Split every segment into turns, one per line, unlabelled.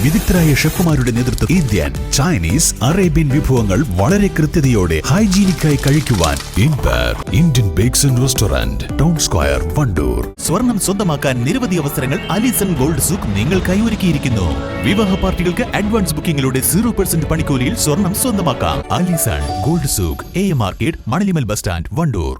വിദഗ്ധരായ ഷെഫുമാരുടെ നേതൃത്വം Indian, Chinese, Arabian വിഭവങ്ങൾ വളരെ കൃത്യതയോടെ ഹൈജീനിക്കായി കഴിക്കുവാൻ Indian bakes and restaurant, town square, Wandoor. സ്വർണം സ്വന്തമാക്കാൻ നിരവധി അവസരങ്ങൾ അലിസൺ ഗോൾഡ് സൂക്ക് നിങ്ങൾക്കായി ഒരുക്കിയിരിക്കുന്നു. വിവാഹ പാർട്ടികൾക്ക് അഡ്വാൻസ് ബുക്കിംഗിലൂടെ 0% പണിക്കൂലിയിൽ സ്വർണം സ്വന്തമാക്കാം. Alison gold souk, AM market, Manalimal bus stand, Wandoor.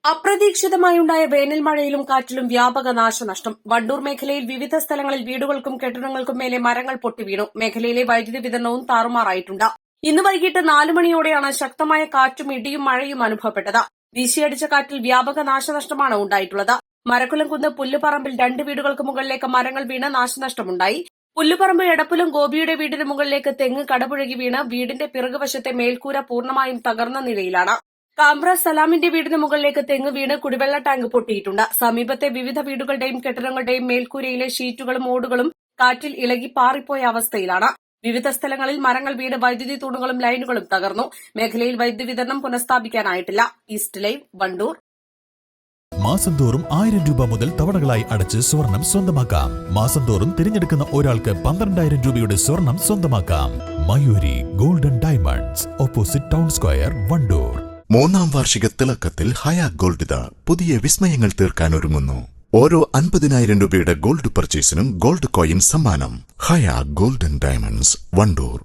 അപ്രതീക്ഷിതമായുണ്ടായ വേനൽ മഴയിലും കാറ്റിലും വ്യാപക നാശനഷ്ടം. വണ്ടൂർ മേഖലയിൽ വിവിധ സ്ഥലങ്ങളിൽ വീടുകൾക്കും കെട്ടിടങ്ങൾക്കും മേലെ മരങ്ങൾ പൊട്ടിവീണു. മേഖലയിലെ വൈദ്യുതി വിതരണവും താറുമാറായിട്ടുണ്ട്. ഇന്ന് വൈകിട്ട് 4 മണിയോടെയാണ് ശക്തമായ കാറ്റും ഇടിയും മഴയും അനുഭവപ്പെട്ടത്. വീശിയടിച്ച കാറ്റിൽ വ്യാപക നാശനഷ്ടമാണ് ഉണ്ടായിട്ടുള്ളത്. മരക്കുലംകുന്ന് പുല്ലുപറമ്പിൽ 2 വീടുകൾക്ക് മുകളിലേക്ക് മരങ്ങൾ വീണ് നാശനഷ്ടമുണ്ടായി. പുല്ലുപറമ്പ് എടപ്പുലം ഗോപിയുടെ വീടിന് മുകളിലേക്ക് തെങ്ങ് കടപുഴകി വീണ് വീടിന്റെ പിറകുവശത്തെ മേൽക്കൂര പൂർണ്ണമായും തകർന്ന നിലയിലാണ്. കാമ്പ്ര സലാമിന്റെ വീടിന് മുകളിലേക്ക് തെങ്ങ് വീണ് കുടിവെള്ള ടാങ്ക് പൊട്ടിയിട്ടുണ്ട്. സമീപത്തെ വിവിധ വീടുകളുടെയും കെട്ടിടങ്ങളുടെയും മേൽക്കൂരയിലെ ഷീറ്റുകളും ഓടുകളും കാറ്റിൽ ഇളകി പാറിപ്പോയ അവസ്ഥയിലാണ്. വിവിധ സ്ഥലങ്ങളിൽ മരങ്ങൾ വീണ് വൈദ്യുതി തൂണുകളും ലൈനുകളും തകർന്നു. മേഖലയിൽ വൈദ്യുതി വിതരണം പുനഃസ്ഥാപിക്കാനായിട്ടില്ല. East live, Wandoor.
മാസം തോറും 1000 രൂപ മുതൽ തവണകളായി അടച്ച് സ്വർണം സ്വന്തമാക്കാം. മാസം തോറും തിരഞ്ഞെടുക്കുന്ന ഒരാൾക്ക് 12,000 രൂപയുടെ സ്വർണം സ്വന്തമാക്കാം. Mayuri golden diamonds, opposite town square, Wandoor.
3-ാം വാർഷിക തിളക്കത്തിൽ ഹയ ഗോൾഡ് പുതിയ വിസ്മയങ്ങൾ തീർക്കാൻ ഒരുങ്ങുന്നു. ഓരോ 50,000 രൂപയുടെ ഗോൾഡ് പർച്ചേസിനും ഗോൾഡ് കോയിൻ സമ്മാനം. ഹയ ഗോൾഡൻ ഡയമണ്ട്സ്, വണ്ടൂർ.